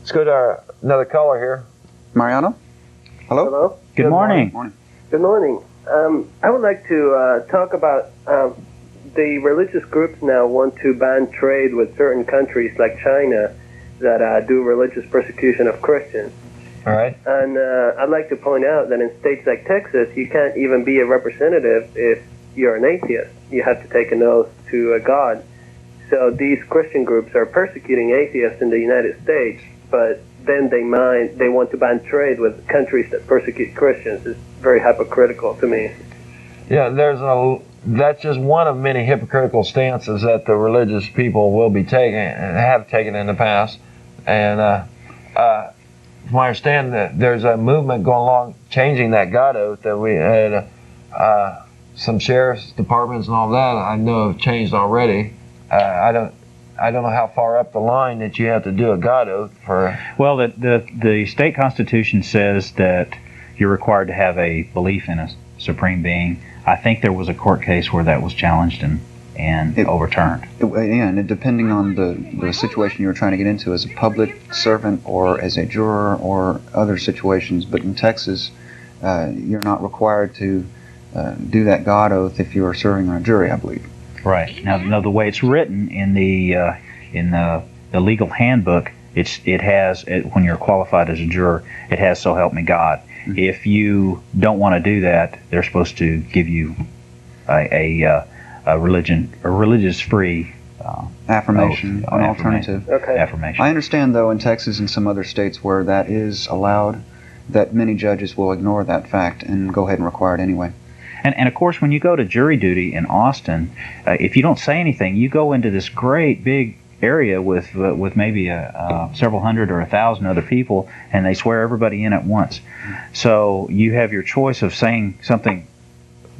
Let's go to another caller here. Mariano? Hello? Hello? Good morning. Good morning. I would like to talk about the religious groups now want to ban trade with certain countries like China that do religious persecution of Christians. All right. And I'd like to point out that in states like Texas, you can't even be a representative if you're an atheist. You have to take an oath to a God. So these Christian groups are persecuting atheists in the United States, but then they want to ban trade with countries that persecute Christians. It's very hypocritical to me. Yeah, that's just one of many hypocritical stances that the religious people will be taking and have taken in the past. And from my understanding, there's a movement going along changing that God oath that we had. Some sheriff's departments and all that I know have changed already. I don't know how far up the line that you have to do a God oath for. Well, the state constitution says that you're required to have a belief in a supreme being. I think there was a court case where that was challenged and overturned. And depending on the situation you were trying to get into as a public servant or as a juror or other situations. But in Texas, you're not required to do that God oath if you are serving on a jury, I believe. Right. Now the way it's written in the legal handbook, it has when you're qualified as a juror, it has "So help me God." Mm-hmm. If you don't want to do that, they're supposed to give you a religious-free affirmation, an alternative. Okay. Affirmation. I understand, though, in Texas and some other states where that is allowed, that many judges will ignore that fact and go ahead and require it anyway. And of course, when you go to jury duty in Austin, if you don't say anything, you go into this great big area with maybe several hundred or 1,000 other people, and they swear everybody in at once. So you have your choice of saying something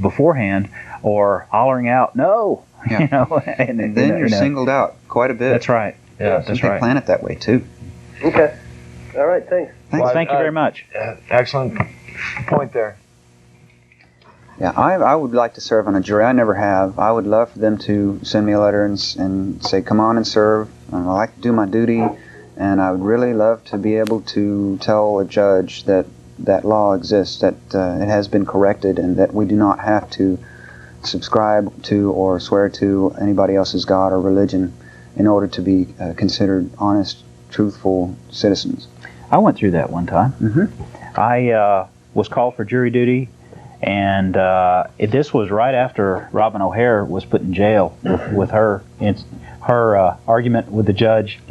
beforehand or hollering out "no," Yeah. And then you're singled out quite a bit. That's right. Yeah, that's they right. plan it that way too. Okay. All right, thanks. Well, thank you very much. Excellent point there. Yeah, I would like to serve on a jury. I never have. I would love for them to send me a letter and say, come on and serve. I like to do my duty, and I would really love to be able to tell a judge that that law exists, that it has been corrected, and that we do not have to subscribe to or swear to anybody else's God or religion in order to be considered honest, truthful citizens. I went through that one time. Mm-hmm. I was called for jury duty. And this was right after Robin O'Hare was put in jail with her argument with the judge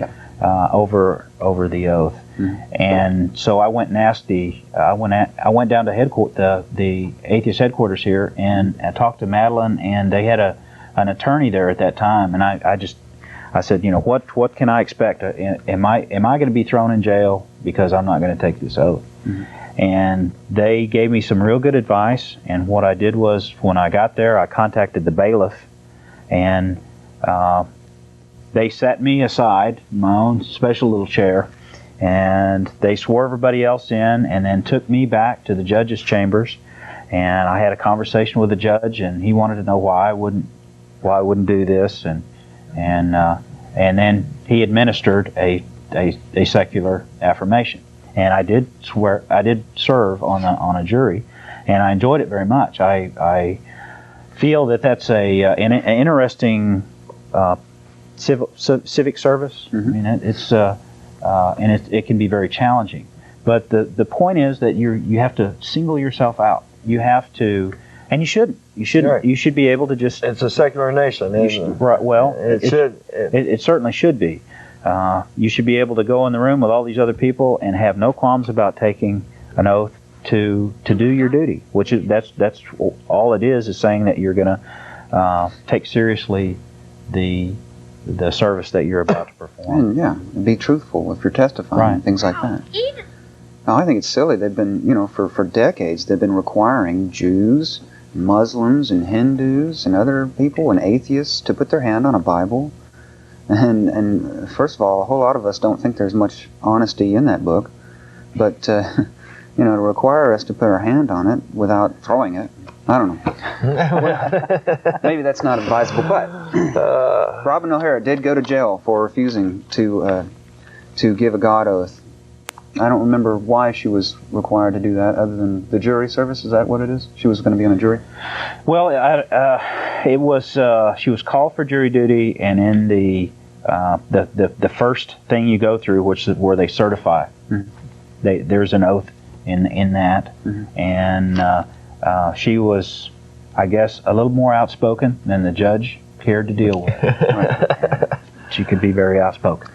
over the oath. Mm-hmm. And so I went and asked I went down to the Atheist headquarters here and I talked to Madeline, and they had an attorney there at that time. And I said, what can I expect? Am I going to be thrown in jail because I'm not going to take this oath? Mm-hmm. And they gave me some real good advice, and what I did was, when I got there, I contacted the bailiff, and they sat me aside in my own special little chair, and they swore everybody else in, and then took me back to the judge's chambers, and I had a conversation with the judge, and he wanted to know why I wouldn't do this, and then he administered a secular affirmation. And I did serve on a jury, and I enjoyed it very much. I feel that that's an interesting civic service. Mm-hmm. I mean, it's and it can be very challenging. But the point is that you have to single yourself out. You have to, and you shouldn't. You shouldn't. Right. You should be able to just. It's a secular nation, isn't it? Right. Well, it certainly should be. You should be able to go in the room with all these other people and have no qualms about taking an oath to do your duty, which is that's all it is saying that you're going to take seriously the service that you're about to perform. And be truthful if you're testifying, right. Things like that. Now, I think it's silly. They've been, for decades, they've been requiring Jews, Muslims, and Hindus, and other people, and atheists to put their hand on a Bible. And first of all, a whole lot of us don't think there's much honesty in that book. But, to require us to put our hand on it without throwing it, I don't know. Maybe that's not advisable. But Robin O'Hare did go to jail for refusing to to give a God oath. I don't remember why she was required to do that, other than the jury service. Is that what it is? She was going to be on a jury. Well, it was. She was called for jury duty, and in the first thing you go through, which is where they certify, there's an oath in that, and she was, I guess, a little more outspoken than the judge cared to deal with. She could be very outspoken.